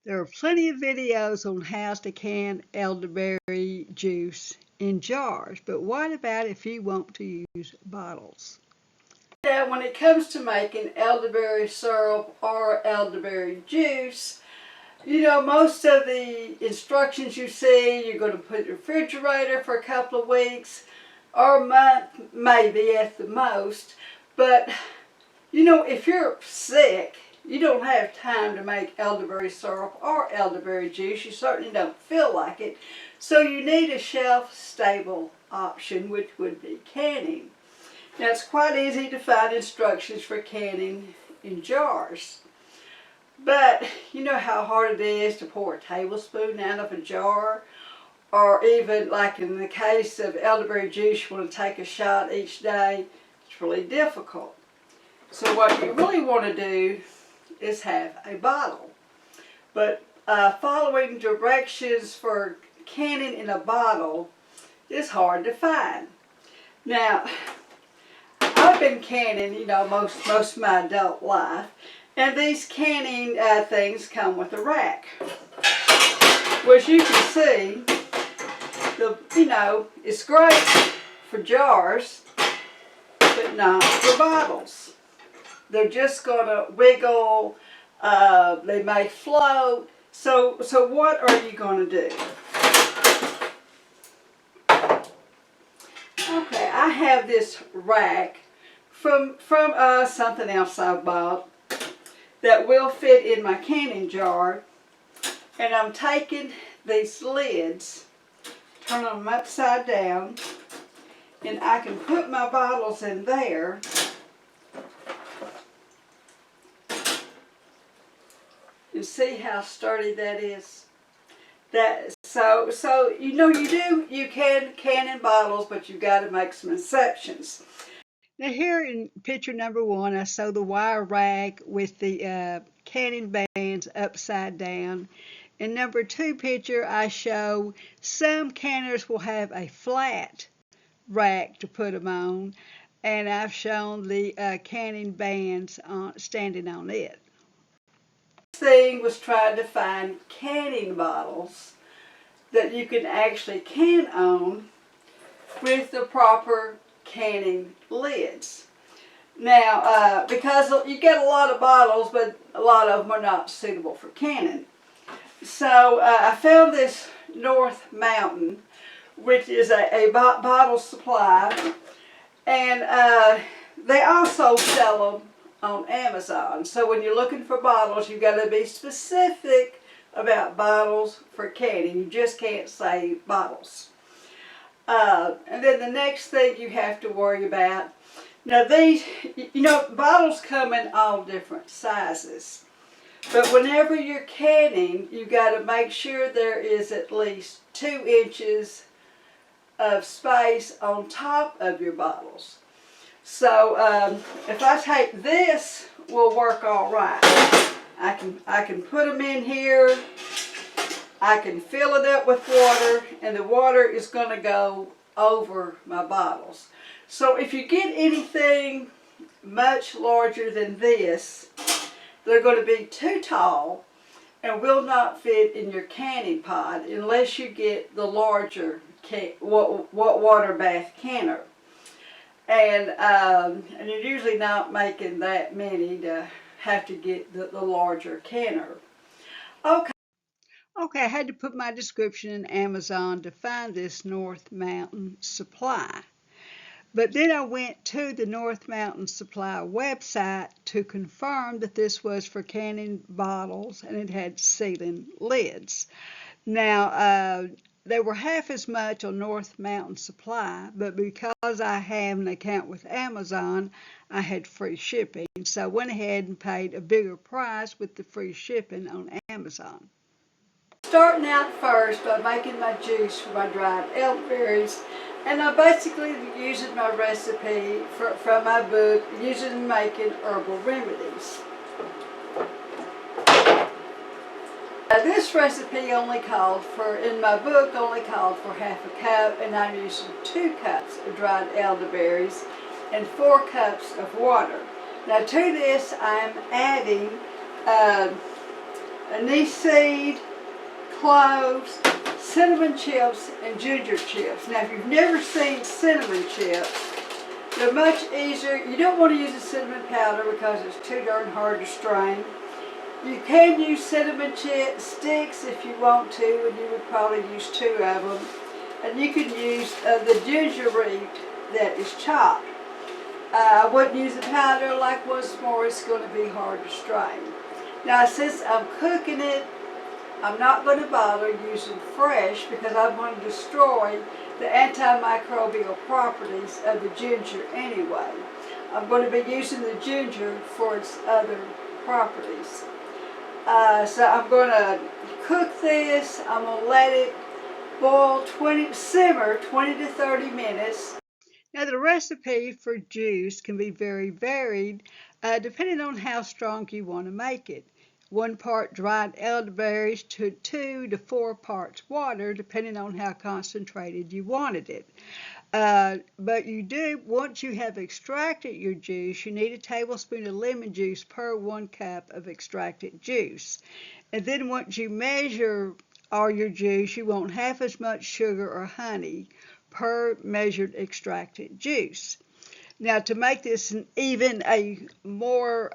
There are plenty of videos on how to can elderberry juice in jars, but what about if you want to use bottles? Now, when it comes to making elderberry syrup or elderberry juice, most of the instructions you see, you're going to put it in the refrigerator for a couple of weeks or a month, maybe at the most. But, if you're sick, you don't have time to make elderberry syrup or elderberry juice. You certainly don't feel like it. So you need a shelf-stable option, which would be canning. Now, it's quite easy to find instructions for canning in jars. But you know how hard it is to pour a tablespoon out of a jar? Or even, like in the case of elderberry juice, you want to take a shot each day. It's really difficult. So what you really want to do is have a bottle. But following directions for canning in a bottle is hard to find. Now, I've been canning, most of my adult life, and these canning things come with a rack. Well, as you can see, it's great for jars, but not for bottles. They're just going to wiggle, they may float. So what are you going to do? Okay, I have this rack from something else I bought that will fit in my canning jar. And I'm taking these lids, turn them upside down, and I can put my bottles in there. You see how sturdy that is? You can can in bottles, but you've got to make some exceptions. Now here in picture number 1, I show the wire rack with the canning bands upside down. In number 2 picture, I show some canners will have a flat rack to put them on, and I've shown the canning bands standing on it. Thing was trying to find canning bottles that you can actually can on with the proper canning lids. Now, because you get a lot of bottles, but a lot of them are not suitable for canning. So I found this North Mountain, which is a bottle supply, and they also sell them on Amazon. So when you're looking for bottles, you've got to be specific about bottles for canning. You just can't say bottles. And then the next thing you have to worry about, now these, bottles come in all different sizes. But whenever you're canning, you've got to make sure there is at least 2 inches of space on top of your bottles. So if I take this, will work all right. I can put them in here. I can fill it up with water, and the water is going to go over my bottles. So if you get anything much larger than this, they're going to be too tall and will not fit in your canning pot unless you get the larger water bath canner. And you're usually not making that many to have to get the larger canner. Okay, I had to put my description in Amazon to find this North Mountain Supply. But then I went to the North Mountain Supply website to confirm that this was for canning bottles, and it had sealing lids. Now, they were half as much on North Mountain Supply, but because I have an account with Amazon, I had free shipping. So I went ahead and paid a bigger price with the free shipping on Amazon. Starting out first by making my juice for my dried elderberries, and I'm basically using my recipe from my book, using making herbal remedies. This recipe only called for, in my book, only called for half a cup, and I'm using 2 cups of dried elderberries and 4 cups of water. Now to this I'm adding anise seed, cloves, cinnamon chips, and ginger chips. Now, if you've never seen cinnamon chips, they're much easier. You don't want to use the cinnamon powder because it's too darn hard to strain. You can use cinnamon sticks if you want to, and you would probably use 2 of them. And you can use the ginger root that is chopped. I wouldn't use the powder like once more, it's going to be hard to strain. Now, since I'm cooking it, I'm not going to bother using fresh because I want to destroy the antimicrobial properties of the ginger anyway. I'm going to be using the ginger for its other properties. So I'm going to cook this. I'm going to let it simmer 20 to 30 minutes. Now, the recipe for juice can be very varied depending on how strong you want to make it. 1 part dried elderberries to 2 to 4 parts water, depending on how concentrated you wanted it. But once you have extracted your juice, you need a tablespoon of lemon juice per 1 cup of extracted juice. And then once you measure all your juice, you want half as much sugar or honey per measured extracted juice. Now, to make this even a more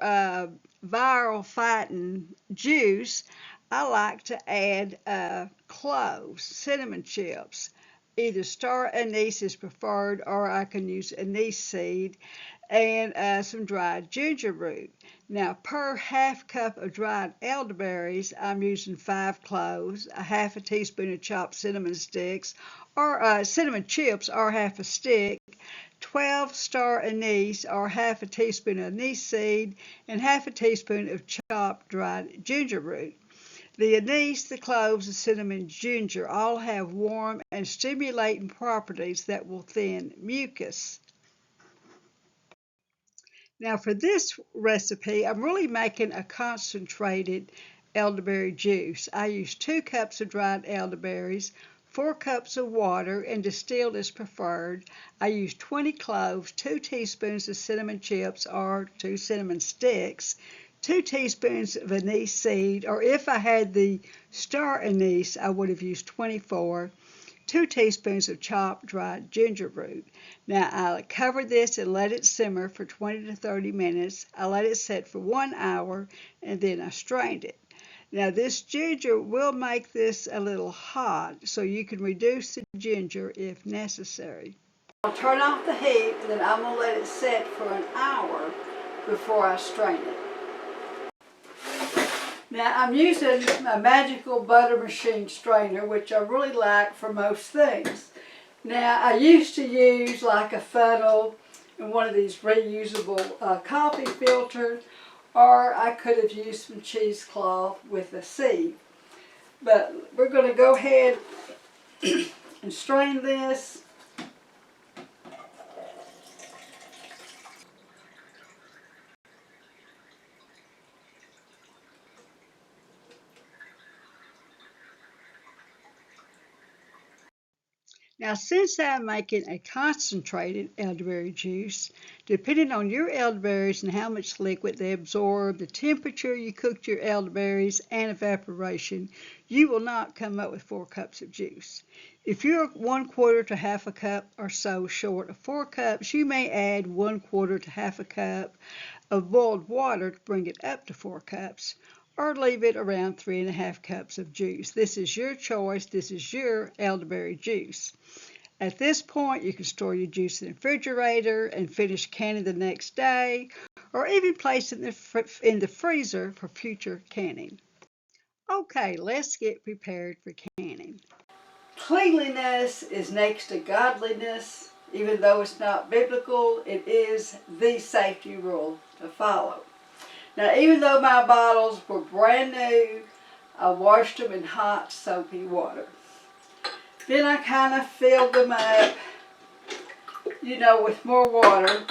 viral fighting juice, I like to add cloves, cinnamon chips. Either star anise is preferred, or I can use anise seed, and some dried ginger root. Now, per half cup of dried elderberries, I'm using 5 cloves, a half a teaspoon of chopped cinnamon sticks, or cinnamon chips, or half a stick, 12 star anise, or half a teaspoon of anise seed, and half a teaspoon of chopped dried ginger root. The anise, the cloves, the cinnamon, ginger all have warm and stimulating properties that will thin mucus. Now, for this recipe, I'm really making a concentrated elderberry juice. I use 2 cups of dried elderberries, 4 cups of water, and distilled is preferred. I use 20 cloves, 2 teaspoons of cinnamon chips or 2 cinnamon sticks, 2 teaspoons of anise seed, or if I had the star anise, I would have used 24, 2 teaspoons of chopped dried ginger root. Now, I'll cover this and let it simmer for 20 to 30 minutes. I let it set for 1 hour, and then I strained it. Now, this ginger will make this a little hot, so you can reduce the ginger if necessary. I'll turn off the heat, and then I'm going to let it set for an hour before I strain it. Now, I'm using my magical butter machine strainer, which I really like for most things. Now, I used to use like a funnel and one of these reusable coffee filters, or I could have used some cheesecloth with a sieve. But we're going to go ahead and strain this. Now, since I'm making a concentrated elderberry juice, depending on your elderberries and how much liquid they absorb, the temperature you cooked your elderberries, and evaporation, you will not come up with 4 cups of juice. If you're 1/4 to half a cup or so short of 4 cups, you may add 1/4 to half a cup of boiled water to bring it up to 4 cups. Or leave it around 3½ cups of juice. This is your choice. This is your elderberry juice. At this point, you can store your juice in the refrigerator and finish canning the next day, or even place it in the freezer for future canning. Okay, let's get prepared for canning. Cleanliness is next to godliness. Even though it's not biblical, it is the safety rule to follow. Now, even though my bottles were brand new, I washed them in hot, soapy water. Then I kind of filled them up, with more water.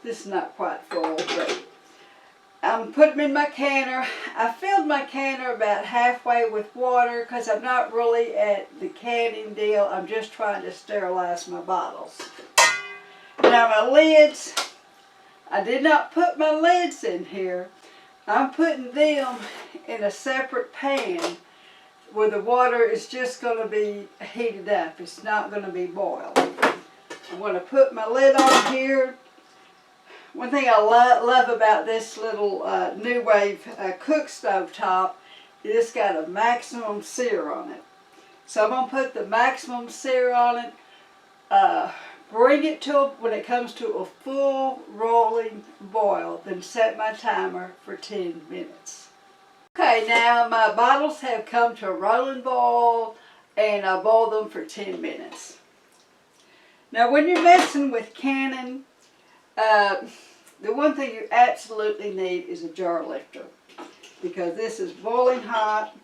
This is not quite full, but I'm putting them in my canner. I filled my canner about halfway with water because I'm not really at the canning deal. I'm just trying to sterilize my bottles. Now, my lids. I did not put my lids in here I'm putting them in a separate pan where the water is just going to be heated up. It's not going to be boiled. I'm going to put my lid on here. One thing I love about this little New Wave cook stove top is it's got a maximum sear on it. So I'm going to put the maximum sear on it, bring it to, when it comes to a full rolling boil, then set my timer for 10 minutes. Okay, now my bottles have come to a rolling boil, and I boil them for 10 minutes. Now when you're messing with canning, the one thing you absolutely need is a jar lifter, because this is boiling hot.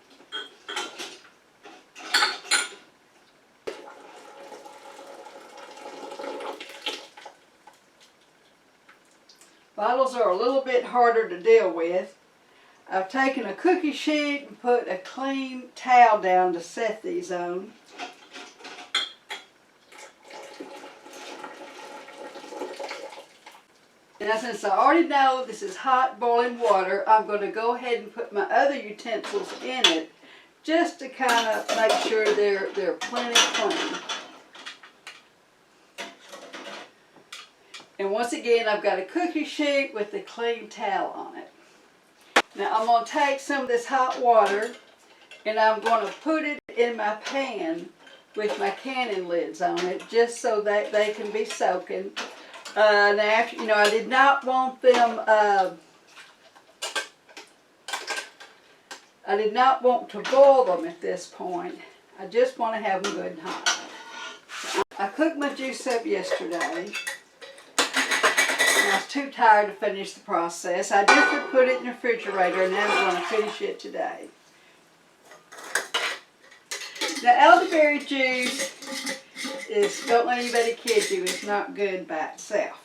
Bottles are a little bit harder to deal with. I've taken a cookie sheet and put a clean towel down to set these on. Now since I already know this is hot boiling water, I'm going to go ahead and put my other utensils in it just to kind of make sure they're plenty clean. And once again, I've got a cookie sheet with a clean towel on it. Now I'm going to take some of this hot water and I'm going to put it in my pan with my canning lids on it, just so that they can be soaking. Now, you know, I did not want them, I did not want to boil them at this point. I just want to have them good and hot. I cooked my juice up yesterday. I was too tired to finish the process. I just put it in the refrigerator, and now I'm going to finish it today. Now, elderberry juice is, don't let anybody kid you, it's not good by itself.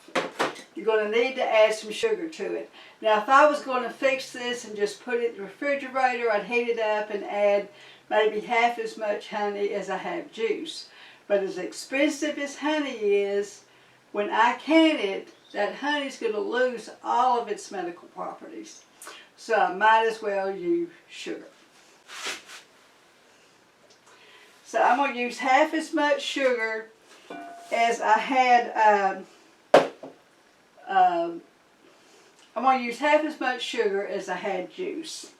You're going to need to add some sugar to it. Now, if I was going to fix this and just put it in the refrigerator, I'd heat it up and add maybe half as much honey as I have juice. But as expensive as honey is, when I can it, that honey's going to lose all of its medical properties. So I might as well use sugar. So I'm going to use half as much sugar as I had, I'm going to use half as much sugar as I had juice.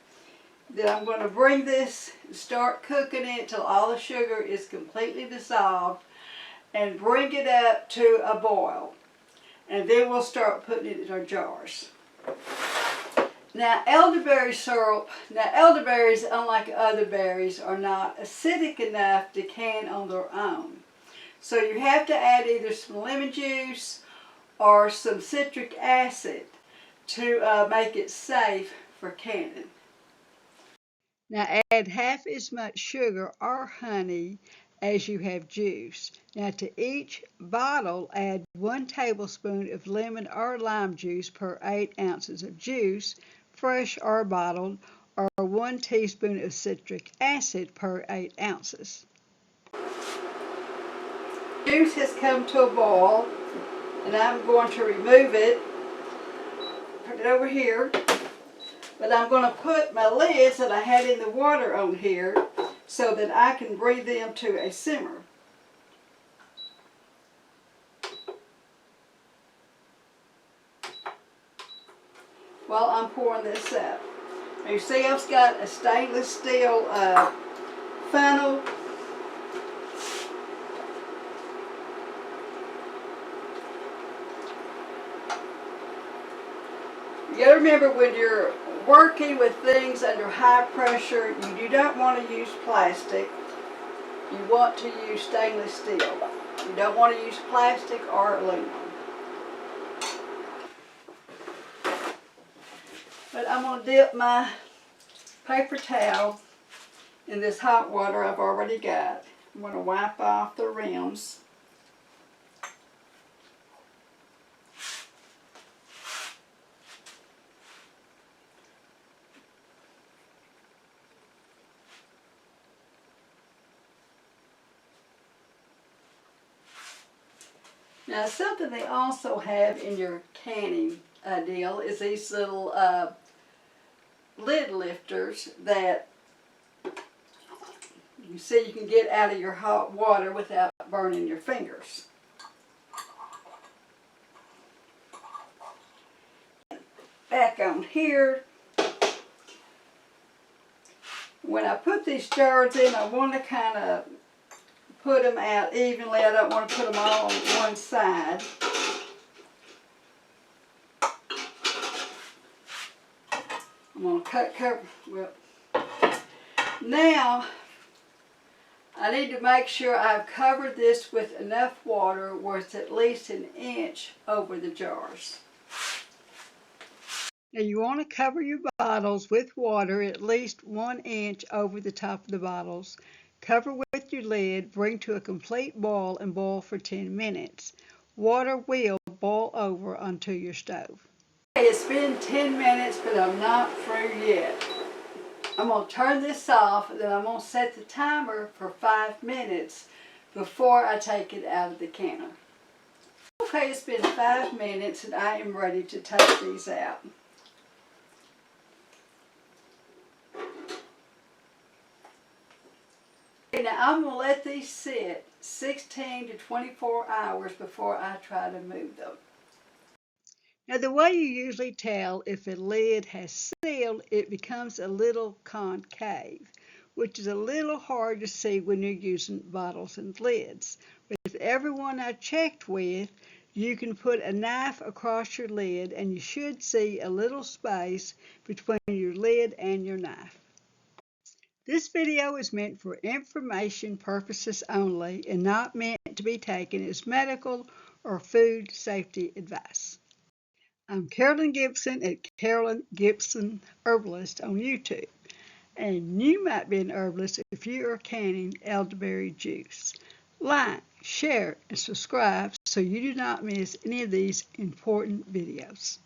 Then I'm going to bring this and start cooking it till all the sugar is completely dissolved, and bring it up to a boil. And then we'll start putting it in our jars. Now, elderberry syrup, now elderberries, unlike other berries, are not acidic enough to can on their own. So you have to add either some lemon juice or some citric acid to make it safe for canning. Now add half as much sugar or honey as you have juice. Now to each bottle, add 1 tablespoon of lemon or lime juice per 8 ounces of juice, fresh or bottled, or 1 teaspoon of citric acid per 8 ounces. Juice has come to a boil, and I'm going to remove it, put it over here, but I'm going to put my lids that I had in the water on here so that I can bring them to a simmer. While I'm pouring this up. Now you see I've got a stainless steel funnel. You gotta remember, when you're working with things under high pressure, you do not want to use plastic. You want to use stainless steel. You don't want to use plastic or aluminum. But I'm going to dip my paper towel in this hot water I've already got. I'm going to wipe off the rims. Now, something they also have in your canning deal is these little lid lifters that you see you can get out of your hot water without burning your fingers. Back on here, when I put these jars in, I want to kind of put them out evenly. I don't want to put them all on one side. I'm going to cover. Well, now I need to make sure I've covered this with enough water where it's at least an inch over the jars. Now you want to cover your bottles with water at least 1 inch over the top of the bottles. Cover with your lid, bring to a complete boil, and boil for 10 minutes. Water will boil over onto your stove. It's been 10 minutes, but I'm not through yet. I'm going to turn this off, and then I'm going to set the timer for 5 minutes before I take it out of the canner. Okay, it's been 5 minutes, and I am ready to take these out. Now I'm going to let these sit 16 to 24 hours before I try to move them. Now the way you usually tell if a lid has sealed, it becomes a little concave, which is a little hard to see when you're using bottles and lids. With everyone I checked with, you can put a knife across your lid and you should see a little space between your lid and your knife. This video is meant for information purposes only and not meant to be taken as medical or food safety advice. I'm Carolyn Gibson at Carolyn Gibson Herbalist on YouTube, and you might be an herbalist if you are canning elderberry juice. Like, share, and subscribe so you do not miss any of these important videos.